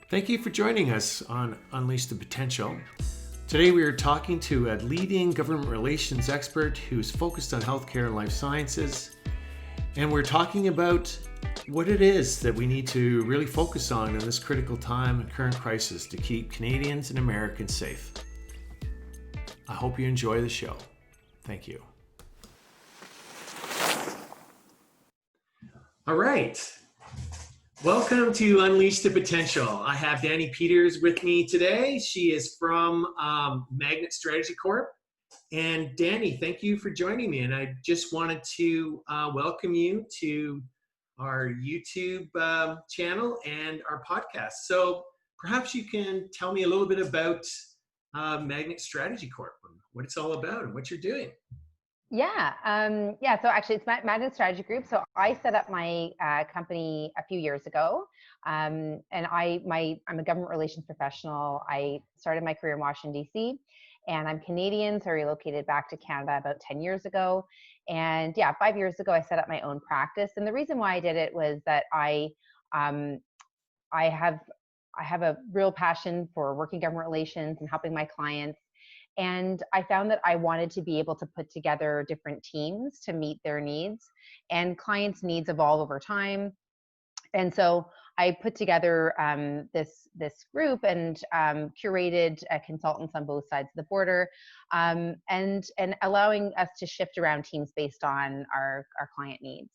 Thank you for joining us on Unleash the Potential. Today we are talking to a leading government relations expert who's focused on healthcare and life sciences. And we're talking about what it is that we need to really focus on in this critical time and current crisis to keep Canadians and Americans safe. I hope you enjoy the show. Thank you. All right. Welcome to Unleash the Potential. I have Dani Peters with me today. She is from Magnet Strategy Corp. And Dani, thank you for joining me. And I just wanted to welcome you to our YouTube channel and our podcast. So perhaps you can tell me a little bit about Magnet Strategy Corp, and what it's all about and what you're doing. So actually it's Magnet Strategy Group. So I set up my company a few years ago. And I'm a government relations professional. I started my career in Washington, D.C., and I'm Canadian. So I relocated back to Canada about 10 years ago. And 5 years ago, I set up my own practice. And the reason why I did it was that I have a real passion for working government relations and helping my clients. And I found that I wanted to be able to put together different teams to meet their needs, and clients' needs evolve over time. And so I put together this group and curated consultants on both sides of the border, and allowing us to shift around teams based on our client needs.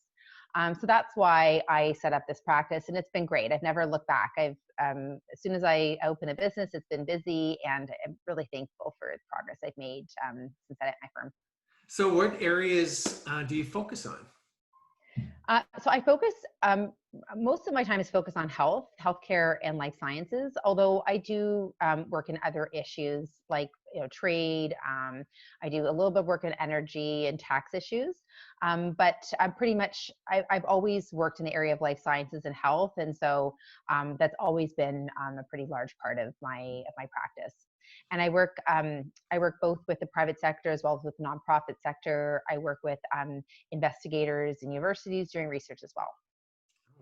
So that's why I set up this practice, and it's been great. I've never looked back. As soon as I open a business, it's been busy, and I'm really thankful for the progress I've made since I had my firm. So what areas do you focus on? So I focus, most of my time is focused on healthcare, and life sciences, although I do work in other issues like trade. I do a little bit of work in energy and tax issues. But I've always worked in the area of life sciences and health. And so that's always been a pretty large part of my practice. And I work both with the private sector as well as with the nonprofit sector. I work with investigators and universities doing research as well.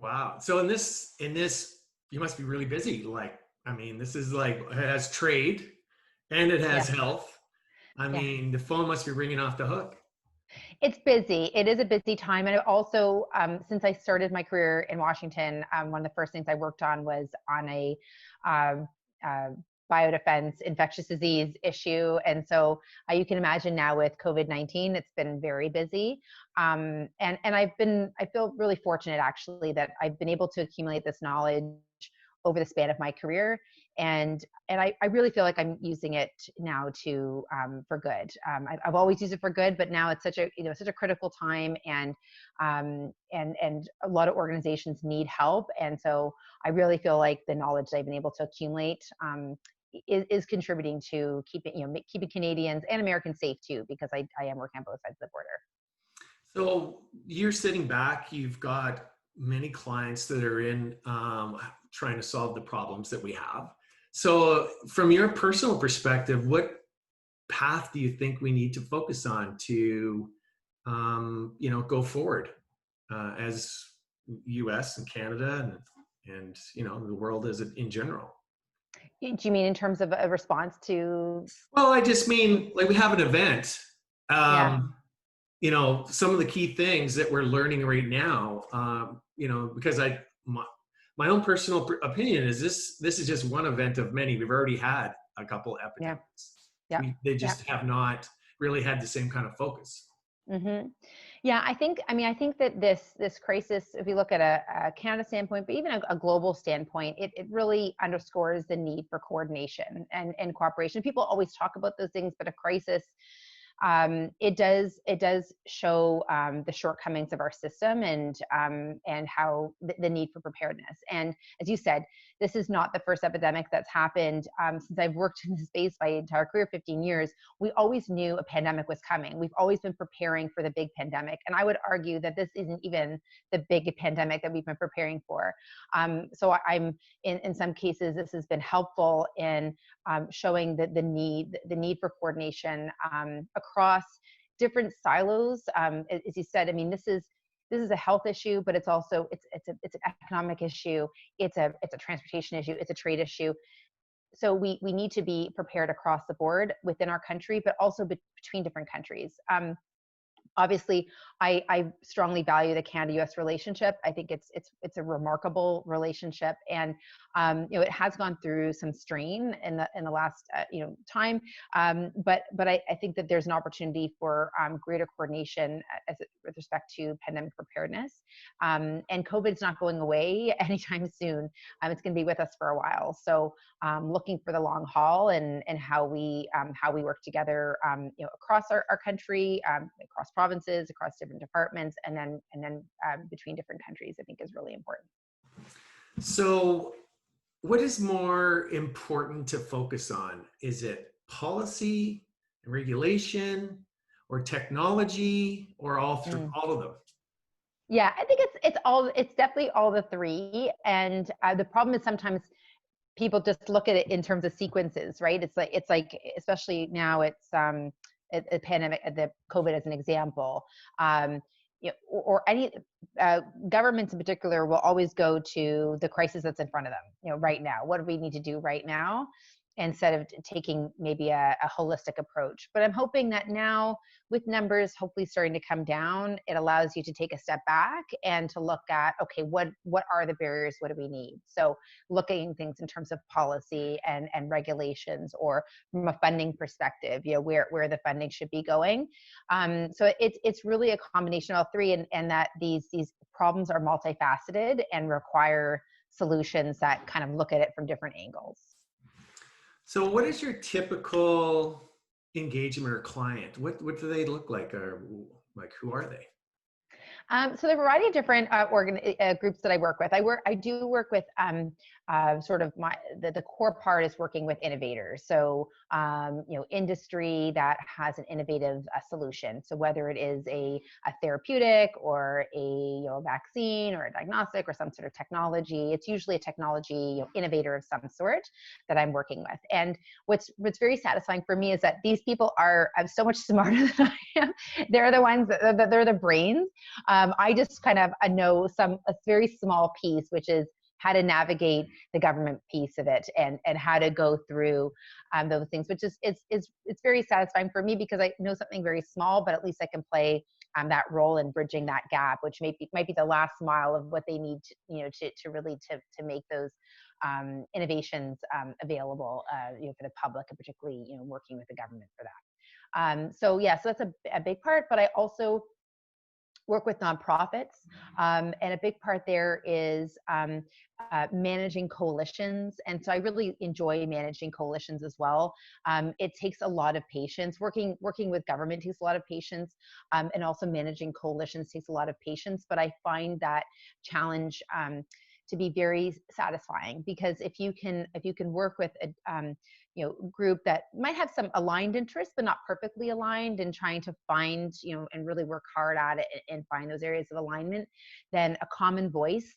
Wow. So in this, you must be really busy. This is it has trade and it has health. The phone must be ringing off the hook. It's busy. It is a busy time. And also, since I started my career in Washington, one of the first things I worked on was on a biodefense infectious disease issue. And so you can imagine now with COVID-19, it's been very busy. And I feel really fortunate actually that I've been able to accumulate this knowledge over the span of my career. And I really feel like I'm using it now for good. I've always used it for good, but now it's such a critical time, and a lot of organizations need help. And so I really feel like the knowledge that I've been able to accumulate is contributing to keeping Canadians and Americans safe too, because I am working on both sides of the border. So you're sitting back, you've got many clients that are in trying to solve the problems that we have. So from your personal perspective, what path do you think we need to focus on to, go forward as US and Canada and the world as in general? Do you mean in terms of a response to? Well, I just mean we have an event. Some of the key things that we're learning right now, because my own personal opinion is this is just one event of many. We've already had a couple epidemics. They just have not really had the same kind of focus. Mm-hmm. Yeah, I think that this crisis, if you look at a Canada standpoint, but even a global standpoint, it really underscores the need for coordination and cooperation. People always talk about those things, but a crisis, it does show the shortcomings of our system and how the need for preparedness. And as you said, this is not the first epidemic that's happened. Since I've worked in this space my entire career, 15 years, we always knew a pandemic was coming. We've always been preparing for the big pandemic. And I would argue that this isn't even the big pandemic that we've been preparing for. So I'm in some cases, this has been helpful in showing the need for coordination across different silos. As you said, this is this is a health issue, but it's also it's an economic issue. It's a transportation issue. It's a trade issue. So we need to be prepared across the board within our country, but also between different countries. Obviously, I strongly value the Canada-U.S. relationship. I think it's a remarkable relationship, and it has gone through some strain in the last time. But I think that there's an opportunity for greater coordination with respect to pandemic preparedness. And COVID's not going away anytime soon. It's going to be with us for a while. So looking for the long haul and how we work together, across our country, across provinces, across different departments, and then between different countries, I think is really important. So what is more important to focus on? Is it policy and regulation, or technology, or all of them? Yeah, I think it's definitely all the three. And the problem is sometimes people just look at it in terms of sequences, right? It's like especially now it's a pandemic, the COVID as an example, or any governments in particular will always go to the crisis that's in front of them. Right now, what do we need to do right now, instead of taking maybe a holistic approach. But I'm hoping that now, with numbers hopefully starting to come down, it allows you to take a step back and to look at, okay, what are the barriers? What do we need? So looking at things in terms of policy and regulations, or from a funding perspective, where the funding should be going. So it's really a combination of all three, and that these problems are multifaceted and require solutions that kind of look at it from different angles. So what is your typical engagement or client? What do they look like, or like who are they? So there are a variety of different groups that I work with. I do work with sort of the core part is working with innovators. So industry that has an innovative solution. So whether it is a therapeutic, or a vaccine, or a diagnostic, or some sort of technology, it's usually a technology innovator of some sort that I'm working with. And what's very satisfying for me is that these people are so much smarter than I am. They're the ones they're the brains. I just kind of know a very small piece, which is how to navigate the government piece of it, and how to go through those things, which is it's very satisfying for me, because I know something very small, but at least I can play that role in bridging that gap, which might be the last mile of what they need to really to make those innovations available for the public, and particularly working with the government for that. So that's a big part. But I also work with nonprofits, and a big part there is managing coalitions. And so I really enjoy managing coalitions as well. It takes a lot of patience. Working with government takes a lot of patience, and also managing coalitions takes a lot of patience. But I find that challenge to be very satisfying, because if you can work with a group that might have some aligned interests, but not perfectly aligned, and trying to find and really work hard at it and find those areas of alignment, then a common voice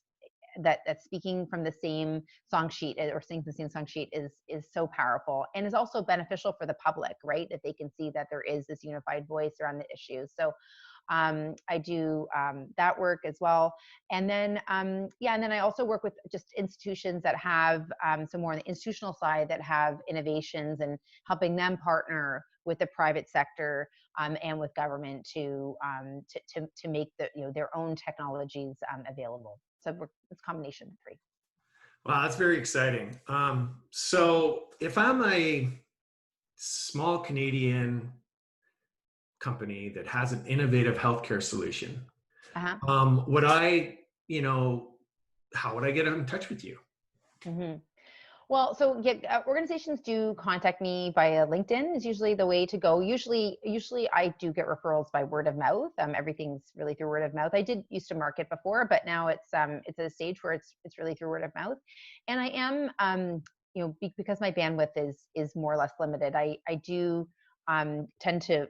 that's speaking from the same song sheet, or sings the same song sheet, is so powerful, and is also beneficial for the public, right? That they can see that there is this unified voice around the issues. So I do that work as well. And then, and then I also work with just institutions that have, some more on the institutional side, that have innovations, and helping them partner with the private sector and with government to make their own technologies available. So it's a combination of the three. Wow, that's very exciting. So if I'm a small Canadian company that has an innovative healthcare solution, Uh-huh. would I, how would I get in touch with you? Mm-hmm. Well, so organizations do contact me via LinkedIn is usually the way to go. Usually I do get referrals by word of mouth. Everything's really through word of mouth. I did used to market before, but now it's at a stage where it's really through word of mouth. And I am, because my bandwidth is more or less limited, I do tend to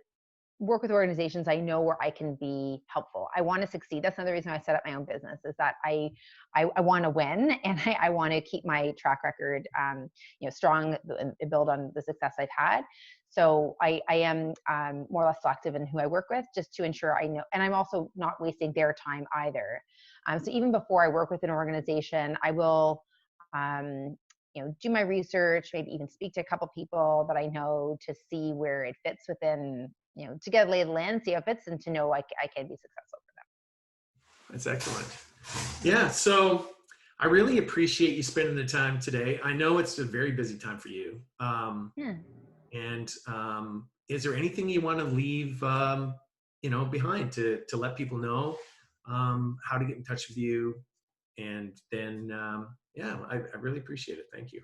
work with organizations I know where I can be helpful. I want to succeed. That's another reason I set up my own business, is that I want to win, and I want to keep my track record, strong, and build on the success I've had. So I am more or less selective in who I work with, just to ensure I know, and I'm also not wasting their time either. So even before I work with an organization, I will, do my research, maybe even speak to a couple people that I know to see where it fits within, to get a lay of the land, see how it fits, and to know I can be successful for them. That's excellent. Yeah. So I really appreciate you spending the time today. I know it's a very busy time for you. Yeah. And is there anything you want to leave, behind to let people know how to get in touch with you? And then, I really appreciate it. Thank you.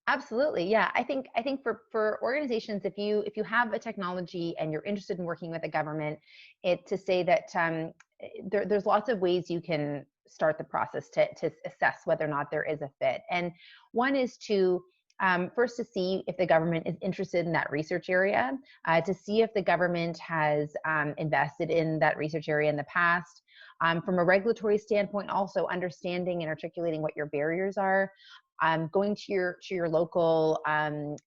Absolutely. Yeah. I think for organizations, if you have a technology and you're interested in working with a government, to say that there's lots of ways you can start the process to assess whether or not there is a fit. And one is to first, to see if the government is interested in that research area, to see if the government has invested in that research area in the past. From a regulatory standpoint, also understanding and articulating what your barriers are. Going to your local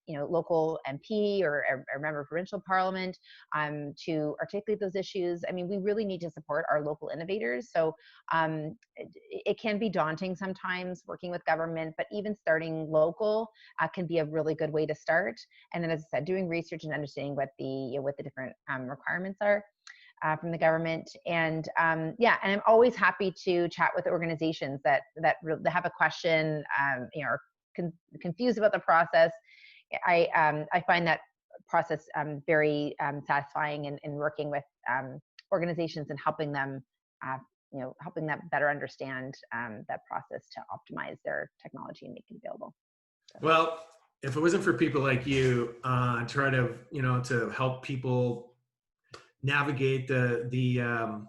local MP or a member of provincial parliament to articulate those issues. I mean, we really need to support our local innovators. So it can be daunting sometimes working with government, but even starting local can be a really good way to start. And then, as I said, doing research and understanding what the different requirements are from the government. And and I'm always happy to chat with organizations that have a question, are confused about the process. I find that process very satisfying in working with organizations and helping them better understand that process to optimize their technology and make it available. So. Well, if it wasn't for people like you, try to to help people navigate the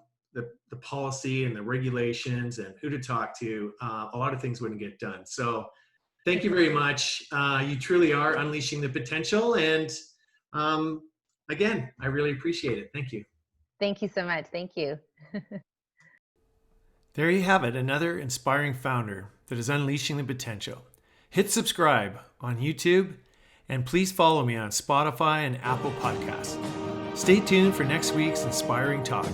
policy and the regulations and who to talk to, a lot of things wouldn't get done. So thank you very much. You truly are unleashing the potential. And again, I really appreciate it. Thank you. Thank you so much. Thank you. There you have it, another inspiring founder that is unleashing the potential. Hit subscribe on YouTube, and please follow me on Spotify and Apple Podcasts. Stay tuned for next week's inspiring talk.